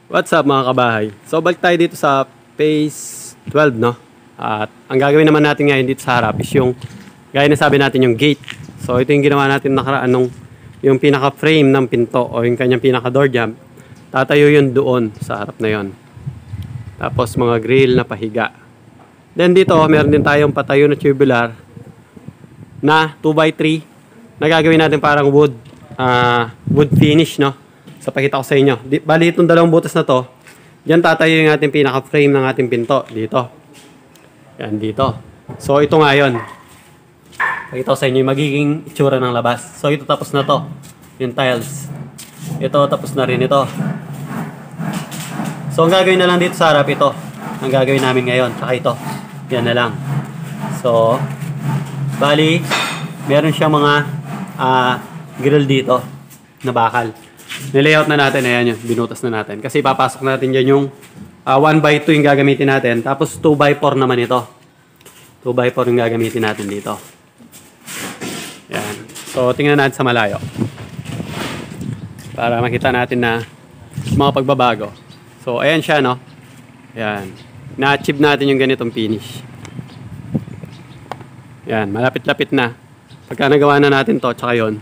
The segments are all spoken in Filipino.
What's up mga kabahay? So balik tayo dito sa phase 12, no? At ang gagawin naman natin ngayon dito sa harap is yung gaya na sabi natin yung gate. So ito yung ginawa natin nakaraan nung yung pinaka frame ng pinto o yung kanyang pinaka door jamb. Tatayo yun doon sa harap na yon. Tapos mga grill na pahiga. Then dito meron din tayong patayo na tubular na 2x3 na gagawin natin parang wood finish, no? So pakita ko sa inyo. Bali itong dalawang butas na to, diyan tatayo yung ating pinaka frame ng ating pinto dito. Yan dito. So ito nga yun. Pakita ko sa inyo yung magiging itsura ng labas. So ito tapos na to. Yung tiles. Ito tapos na rin ito. So ang gagawin na lang dito sa harap ito. Ang gagawin namin ngayon. Tsaka ito. Yan na lang. So bali meron siyang mga grill dito na bakal. Nilayout na natin, ayan yun, binutas na natin. Kasi papasok natin dyan yung 1x2 yung gagamitin natin. Tapos 2x4 naman ito. 2x4 yung gagamitin natin dito. Ayan. So, tingnan natin sa malayo. Para makita natin na mga pagbabago. So, ayan siya, no? Ayan. Na-achieve natin yung ganitong finish. Ayan, malapit-lapit na. Pagka nagawa na natin to, tsaka yun.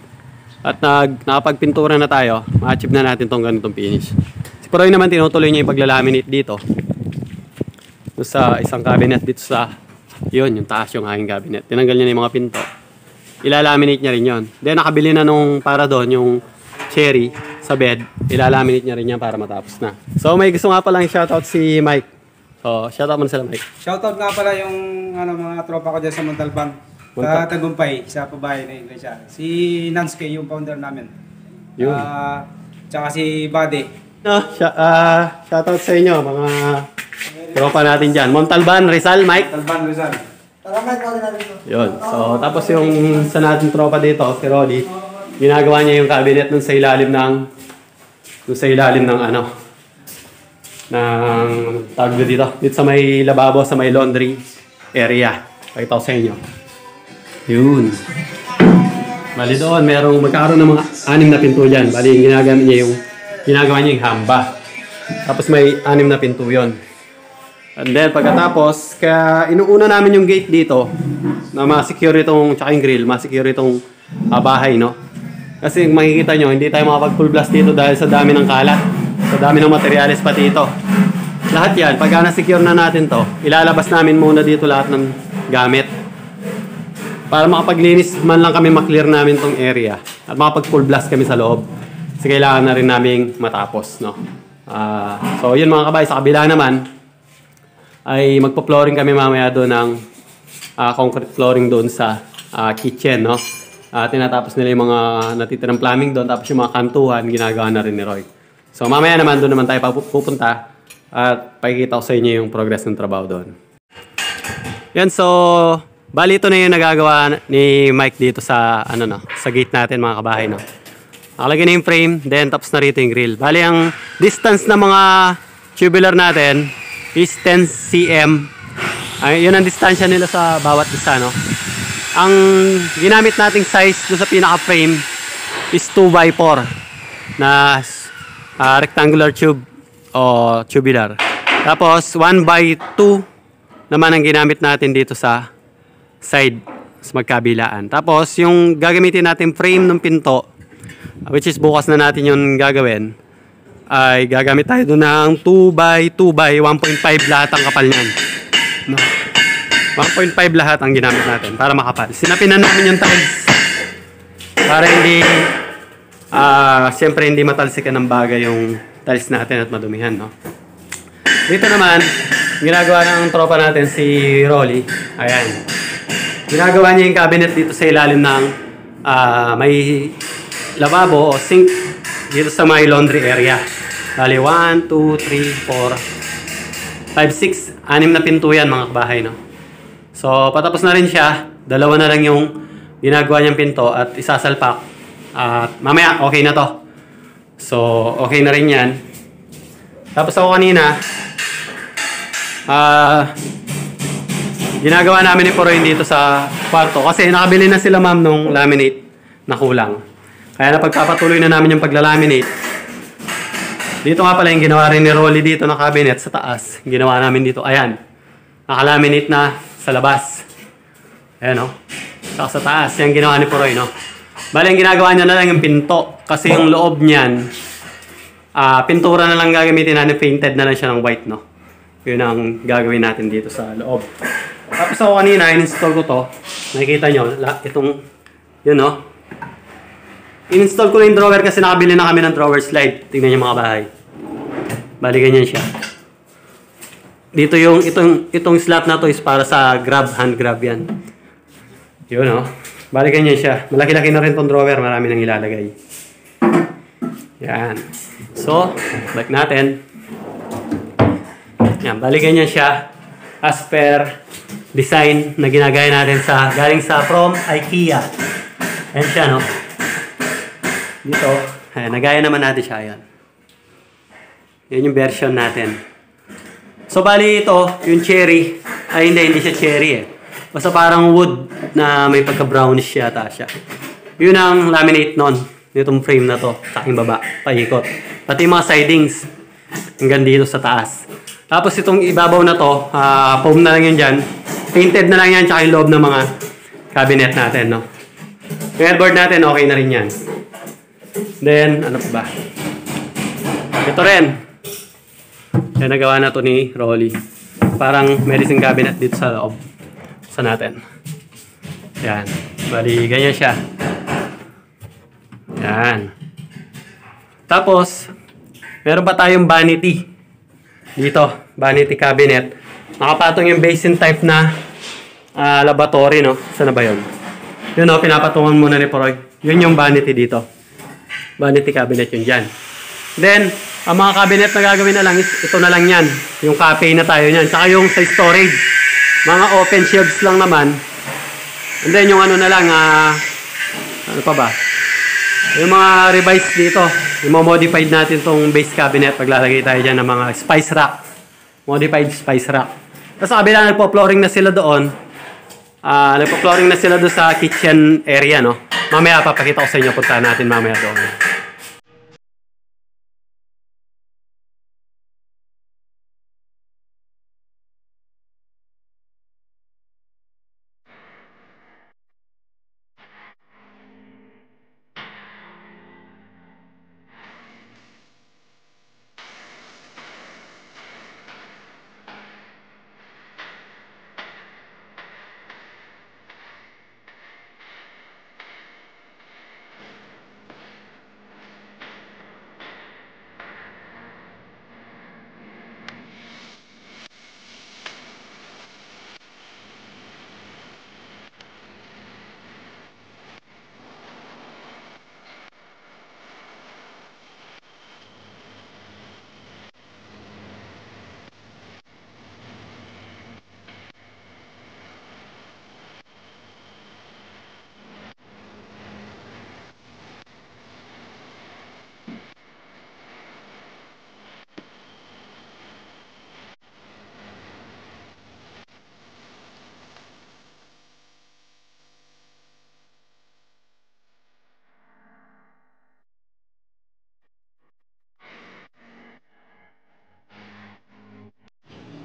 At nakapagpintura na tayo, ma-achieve na natin tong ganitong finish. Si Proy naman tinutuloy niya yung paglalaminate dito. Sa isang cabinet dito sa, yun, yung taas yung aking cabinet. Tinanggal niya na yung mga pinto. Ilalaminate niya rin yun. Then nakabili na nung para doon, yung cherry sa bed. Ilalaminate niya rin yan para matapos na. So may gusto nga pala yung shoutout si Mike. So shoutout mo na sila, Mike. Shoutout nga pala yung mga tropa ko dyan sa Montalban. Sa Tagumpay, sa pabahay na Iglesia. Si Nanske, yung founder namin. Yun. Tsaka si Buddy. Shoutout sa inyo, mga tropa natin dyan. Montalban, Rizal, Mike. Montalban, Rizal. Yun. So, tapos yung sa natin tropa dito, si Rolly, ginagawa niya yung cabinet dun sa ilalim ng tawag dito. Dito sa may lababo, sa may laundry area. Pakita ko sa inyo. Yun. Bali doon, magkakaroon ng mga 6 na pinto dyan. Bali yung ginagawa niya yung hamba. Tapos may 6 na pinto yun. And then pagkatapos, kaya inuuna namin yung gate dito na ma-secure itong, tsaka yung grill, ma-secure itong bahay, no? Kasi makikita nyo, hindi tayo makapag-full blast dito dahil sa dami ng kalat. Sa dami ng materialis pati ito. Lahat yan, pagka na-secure na natin to, ilalabas namin muna dito lahat ng gamit. Para makapaglinis man lang kami, maklear namin tong area at makapag-full blast kami sa loob. Kasi kailangan na rin namin matapos, no? So yun mga kabay, sa kabila naman ay magpo-flooring kami mamaya doon ng concrete flooring doon sa kitchen, no? Tinatapos nila yung mga natitirang plumbing doon, tapos yung mga kantuhan ginagawa na rin ni Roy. So mamaya naman doon naman tayo pupunta at pakikita ko sa inyo yung progress ng trabaho doon. Yan, so bali ito na yung nagagawa ni Mike dito sa sa gate natin mga kabahay, no. Nakalagay na yung frame, then tapos na rito yung grill. Bali ang distance ng mga tubular natin is 10 cm. Yun ang distansya nila sa bawat isa, no. Ang ginamit nating size doon sa pinaka frame is 2x4 na rectangular tube o tubular. Tapos 1x2 naman ang ginamit natin dito sa side sa magkabilaan. Tapos yung gagamitin natin frame ng pinto, which is bukas na natin yung gagawin, ay gagamit tayo doon ng 2x1.5 lahat ang kapal niyan, no? 1.5 lahat ang ginamit natin para makapal. Sinapinan namin yung tiles para hindi siyempre hindi matalsikan ng bagay yung tiles natin at madumihan, no? Dito naman ginagawa ng tropa natin si Rolly. Ayan, ginagawa niya yung cabinet dito sa ilalim ng may lavabo o sink dito sa may laundry area. Bali 1, 2, 3, 4, 5, 6, 6 na pinto yan mga kabahay, no? So patapos na rin siya. 2 na lang yung ginagawa niyang pinto at isasalpak. At mamaya okay na to. So okay na rin yan. Tapos ako kanina ginagawa namin ni Poroy dito sa kwarto kasi nakabili na sila ma'am nung laminate na kulang. Kaya napagpapatuloy na namin yung paglalaminate Dito nga pala yung ginawa rin ni Rolly dito na cabinet sa taas. Ginawa namin dito. Ayan. Nakalaminate na sa labas. Ayan, no? Saka sa taas. Yan ginawa ni Puroy, no? Bale, yung ginagawa niya na lang yung pinto. Kasi yung loob niyan, pintura na lang gagamitin natin. Painted na lang siya ng white, no? Yun ang gagawin natin dito sa loob. Tapos ako kanina, in-install ko to. Nakikita nyo, itong, yun, no? In-install ko na yung drawer kasi nakabili na kami ng drawer slide. Tingnan nyo mga bahay. Bali, ganyan siya. Dito yung, itong slot na to is para sa grab, hand grab yan. Yun, no? Bali, ganyan siya. Malaki-laki na rin tong drawer. Marami nang ilalagay. Yan. So, balik natin. Yan, bali ganyan siya. As per design na ginagaya natin sa, galing sa from IKEA. Ayan siya, no? Dito, ayan, nagaya naman natin siya, ayan. Yan yung version natin. So, bali ito, yung cherry, ay hindi siya cherry eh. Basta parang wood na may pagka-brownish yata siya. Yun ang laminate nun, itong frame na to, sa aking baba, paikot. Pati mga sidings, hanggang dito sa taas. Tapos itong ibabaw na to, foam na lang yun dyan. Painted na lang yan, tsaka yung loob ng mga cabinet natin, no? Yung headboard natin, okay na rin yan. Then, ano pa ba? Ito rin. Yan, nagawa na to ni Rolly. Parang medicine cabinet dito sa loob. Sa natin. Yan. Bali, ganyan siya. Yan. Tapos, meron pa tayong vanity. Dito, vanity cabinet. Nakapatong yung basin type na lavatory, no? Saan na ba yun? Yun, no? Pinapatungan muna ni Poroy. Yun yung vanity dito. Vanity cabinet yun dyan. Then, ang mga cabinet na gagawin na lang is ito na lang yan. Yung cafe na tayo yan. Saka yung sa storage. Mga open shelves lang naman. And then yung ano na lang, ano pa ba? Yung mga revise dito. Yung mga modified natin tong base cabinet. Paglalagay tayo dyan ng mga spice rack. Modified spice rack. Tapos sa kabila, nagpo-flooring na sila doon. Nagpo-flooring na sila doon sa kitchen area, no? Mamaya, papakita ko sa inyo. Punta natin mamaya doon.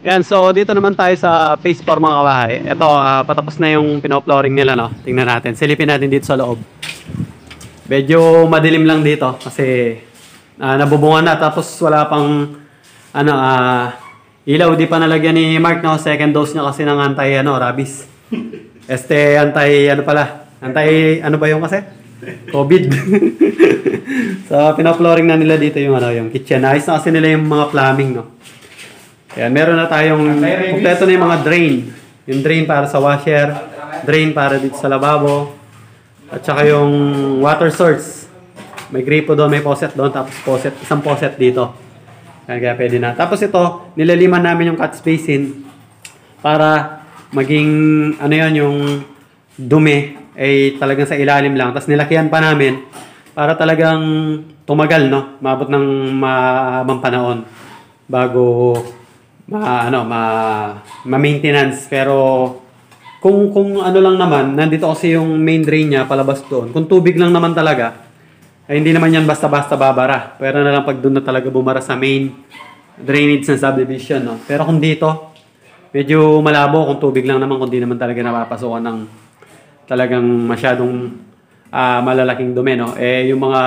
Yan, so dito naman tayo sa phase 4 mga kabahay. Ito, patapos na yung pino-flooring nila, no? Tingnan natin. Silipin natin dito sa loob. Medyo madilim lang dito kasi nabubungan na. Tapos wala pang ilaw. Di pa nalagyan ni Mark, no? Second dose niya kasi ng rabies. Ano ba yung kasi? COVID. So, pino-flooring na nila dito yung kitchen. Ayos na kasi nila yung mga plumbing, no? Ayan, meron na tayong kompleto na yung mga drain. Yung drain para sa washer, drain para dito sa lababo, at saka yung water source. May gripo doon, may faucet doon, tapos isang faucet dito. Kaya pwede na. Tapos ito, nilaliman namin yung catch basin para maging, yung dumi ay talagang sa ilalim lang. Tapos nilakihan pa namin para talagang tumagal, no? Maabot ng mahabang panahon bago ma-maintenance. Pero kung ano lang naman, nandito kasi yung main drain niya palabas doon. Kung tubig lang naman talaga, ay hindi naman yan basta-basta babara. Pero na lang pag doon na talaga bumara sa main drainage ng subdivision, no? Pero kung dito, medyo malabo kung tubig lang naman, kung di naman talaga napapasukan ng talagang masyadong malalaking dumi, no? Eh, yung mga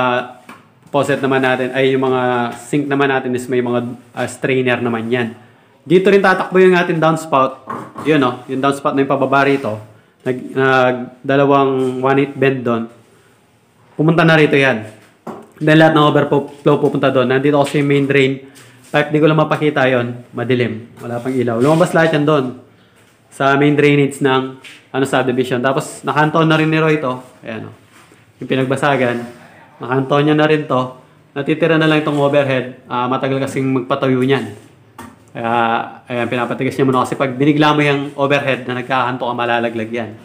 faucet naman natin, ay yung mga sink naman natin is may mga strainer naman yan. Dito rin tatakbo yung ating downspout. Yun, no? Yung downspout na yung pababa rito. Dalawang 1/8 bend doon. Pumunta na rito yan. Then lahat ng overflow pupunta doon. Nandito kasi yung main drain. Kahit di ko lang mapakita yon, madilim. Wala pang ilaw. Lumabas lahat yan doon. Sa main drainage ng subdivision. Tapos nakanton na rin ni Roy ito. Ayan, o. Yung pinagbasagan. Nakanton niya na rin to. Natitira na lang itong overhead. Matagal kasing magpatayo niyan. Kaya, ayan, pinapatigas niya muna kasi pag binigla mo yung overhead na nagkakanto ka, malalaglag yan.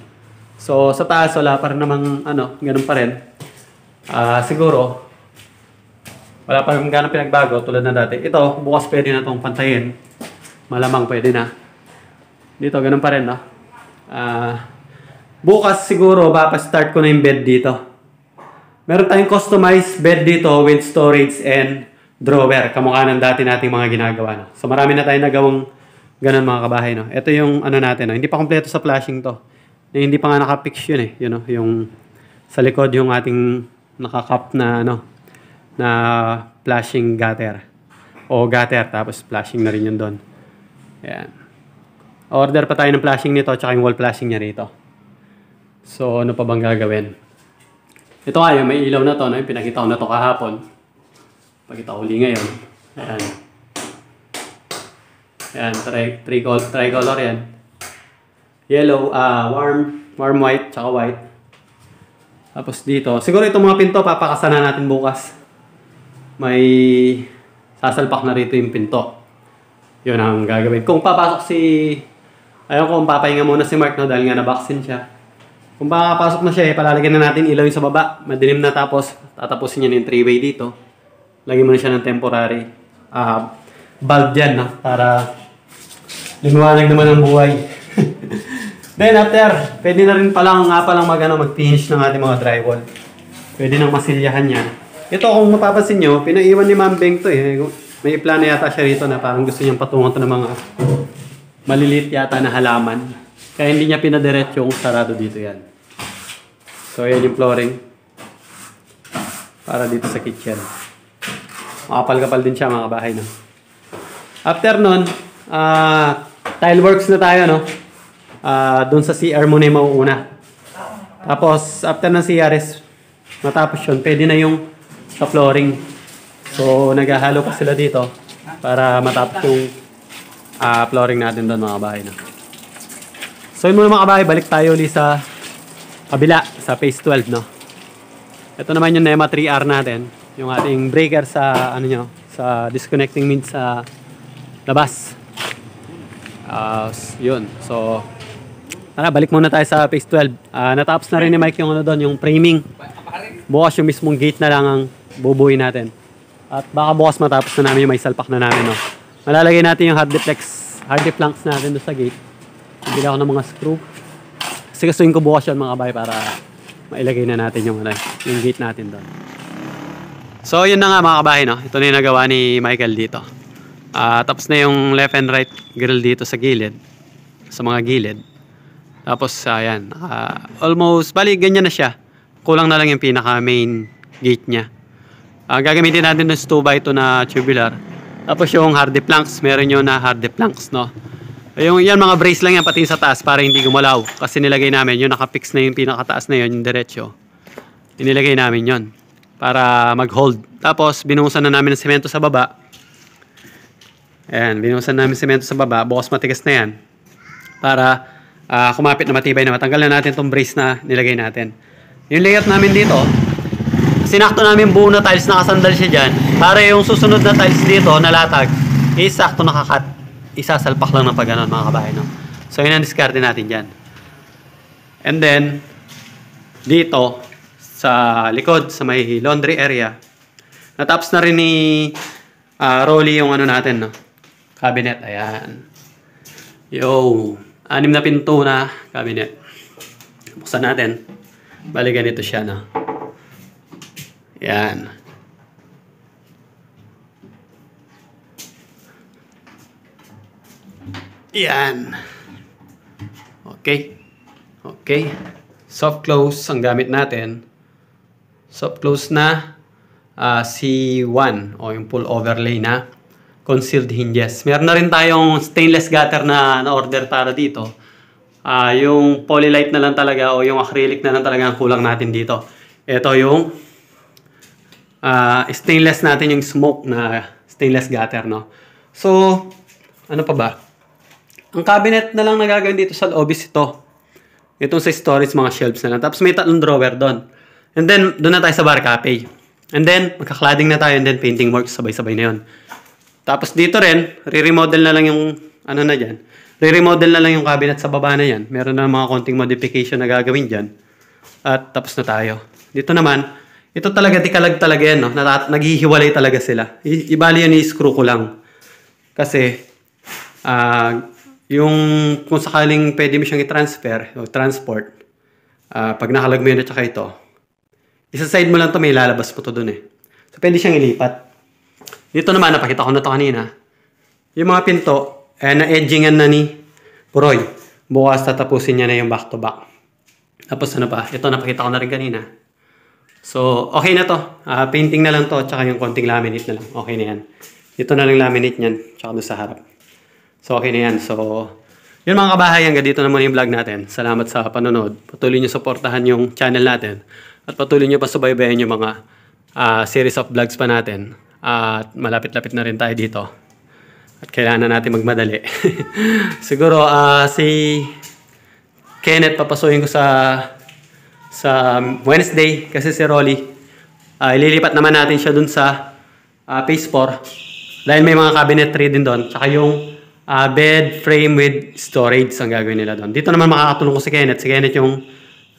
So, sa taas, wala pa rin namang, ganun pa rin. Siguro, wala pa rin ganun pinagbago tulad na dati. Ito, bukas pwede na itong pantayin. Malamang pwede na. Dito, ganun pa rin, no? Bukas, siguro, start ko na yung bed dito. Meron tayong customized bed dito with storage and drawer, kamukha ng dati nating mga ginagawa. No? So marami na tayong nagawang ganun mga kabahay. No? Ito yung natin. No? Hindi pa kompleto sa flashing to. Hindi pa nga nakapix yun eh. You know, yung sa likod yung ating nakakap na na flashing gutter. O gutter, tapos flashing na rin yun doon. Ayan. Order pa tayo ng flashing nito tsaka yung wall flashing niya rito. So ano pa bang gagawin? Ito nga yung may ilaw na to. No? Yung pinakita ko na to kahapon. Pakita uli ngayon. Ayan. Ayan, tricolor yan. Yellow, warm white, tsaka white. Tapos dito, siguro itong mga pinto, papakasan na natin bukas. May sasalpak na rito yung pinto. Yun ang gagawin. Kung papasok ayaw ko kung papahinga muna si Mark, no, dahil nga na-vaccine siya. Kung papasok na siya, palalagyan na natin ilaw yung sa baba. Madilim na tapos, tatapusin niya yung 3-way dito. Lagyan mo na siya ng temporary bulb dyan, no? Para lumiwanag naman ang buhay. Then after, pwede na rin palang mag-finish ng ating mga drywall. Pwede nang masilyahan yan. Ito kung mapapansin nyo, pinaiwan ni Ma'am Beng to eh. May plano yata siya rito na parang gusto niyang patungan to ng mga maliliit yata na halaman. Kaya hindi niya pinadiretso kung sarado dito yan. So yan yung flooring. Para dito sa kitchen. Makapal-kapal din siya mga kabahay, no? After nun, tile works na tayo, no? Doon sa CR muna yung mauuna. Tapos, after ng CR is matapos yun, pwede na yung sa flooring. So, naghahalo pa sila dito para matapos yung flooring natin doon mga kabahay, no? So, yun muna mga kabahay, balik tayo ulit sa kabila, sa phase 12, no? Ito naman yung NEMA 3R natin. Yung ating breaker sa sa disconnecting means sa labas. Yun. So balik muna tayo sa phase 12. Natapos na rin ni Mike yung doon, yung framing. Bukas yung mismong gate na lang ang bubuuin natin. At baka bukas matapos na namin yung may salpak na namin, no. Malalagay natin yung hard planks natin doon sa gate. Bili ako ng mga screw. Kasi gustuin ko bukas yun mga kabay para mailagay na natin yung gate natin doon. So, yun na nga mga kabahay, no? Ito na yung nagawa ni Michael dito. Tapos na yung left and right grill dito sa gilid. Sa mga gilid. Tapos, ayan. Almost, bali, ganyan na siya. Kulang na lang yung pinaka main gate niya. Gagamitin natin ng 2x2 na tubular. Tapos yung hardy planks, meron yun na hardy planks, no? Yan mga brace lang yan, pati sa taas para hindi gumalaw. Kasi nilagay namin, yung nakapix na yung pinakataas na yun, yung diretso. Inilagay namin yun para mag-hold. Tapos, binuhusan na namin ng semento sa baba. Ayan, binuhusan namin semento sa baba. Bukas matigas na yan. Para kumapit na matibay na. Matanggal na natin itong brace na nilagay natin. Yung layout namin dito, sinakto namin buo na tiles, nakasandal siya dyan. Para yung susunod na tiles dito, nalatag, sakto nakakat. Isasalpak lang ng pag-ganon mga kabahay, no? So, yun ang discard natin dyan. And then, dito, sa likod, sa may laundry area, natapos na rin ni Rolly yung natin, no? Cabinet, ayan. Yo, 6 na pinto na cabinet. Buksan natin. Bali ganito siya, no? Yan. Yan. Okay. Okay. Soft close ang gamit natin. Soft close na C1 o yung full overlay na concealed hinges. Meron na rin tayong stainless gutter na order para dito. Yung polylite na lang talaga o yung acrylic na lang talaga ang kulang natin dito. Ito yung stainless natin, yung smoke na stainless gutter, no? So, ano pa ba? Ang cabinet na lang nagagawin dito sa loob is ito. Itong sa storage, mga shelves na lang. Tapos may 3 drawer doon. And then, doon na tayo sa bar cafe. And then, magka-cladding na tayo and then painting works, sabay-sabay na yun. Tapos dito rin, re-remodel na lang yung, ano na dyan, re-remodel na lang yung cabinet sa baba na yan. Meron na mga konting modification na gagawin dyan. At tapos na tayo. Dito naman, ito talaga, dikalag talaga yan, no? Naghihiwalay talaga sila. Ibali yan, i-screw ko lang. Kasi, yung kung sakaling pwede mo siyang i-transfer o transport, pag nakalag mo yun at saka ito, isa-side mo lang ito, may lalabas po ito dun eh. So, pwede siyang ilipat. Dito naman, napakita ko na ito kanina. Yung mga pinto, na-edgingan na ni Puroy. Bukas tatapusin niya na yung back-to-back. Tapos ano pa, ito napakita ko na rin kanina. So, okay na to. Painting na lang to, tsaka yung konting laminate na lang. Okay na yan. Dito na lang laminate niyan, tsaka doon sa harap. So, okay na yan. So, yun mga kabahay, hanggang dito na muna yung vlog natin. Salamat sa panonood. Patuloy nyo supportahan yung channel natin. At patuloy nyo pa subaybayan yung mga series of vlogs pa natin. At malapit-lapit na rin tayo dito. At kailangan na natin magmadali. Siguro, si Kenneth, papasuhin ko sa Wednesday. Kasi si Rolly, ililipat naman natin siya dun sa Phase 4. Dahil may mga cabinet tray din doon. Tsaka yung bed frame with storage ang gagawin nila doon. Dito naman makakatulong ko si Kenneth. Si Kenneth yung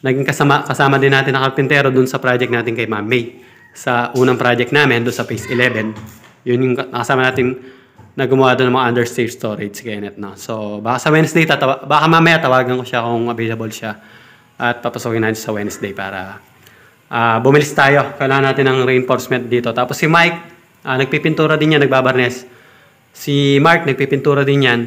naging kasama din natin na karpintero doon sa project natin kay Ma'am May. Sa unang project namin, doon sa Phase 11. Yun yung nakasama natin na gumawa doon ng mga understage storage si Kenneth. No? So, baka sa Wednesday, baka mamaya tawagan ko siya kung available siya. At papasokin natin sa Wednesday para bumilis tayo. Kailangan natin ng reinforcement dito. Tapos si Mike, nagpipintura din yan, nagbabarnes. Si Mark, nagpipintura din yan.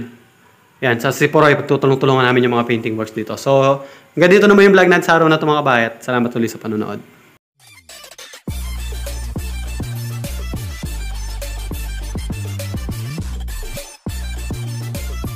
Yan, sa si Poroy, pagtutulong-tulungan namin yung mga painting works dito. So, hanggang dito naman yung vlog natin sa araw na ito mga kabayat. Salamat ulit sa panonood.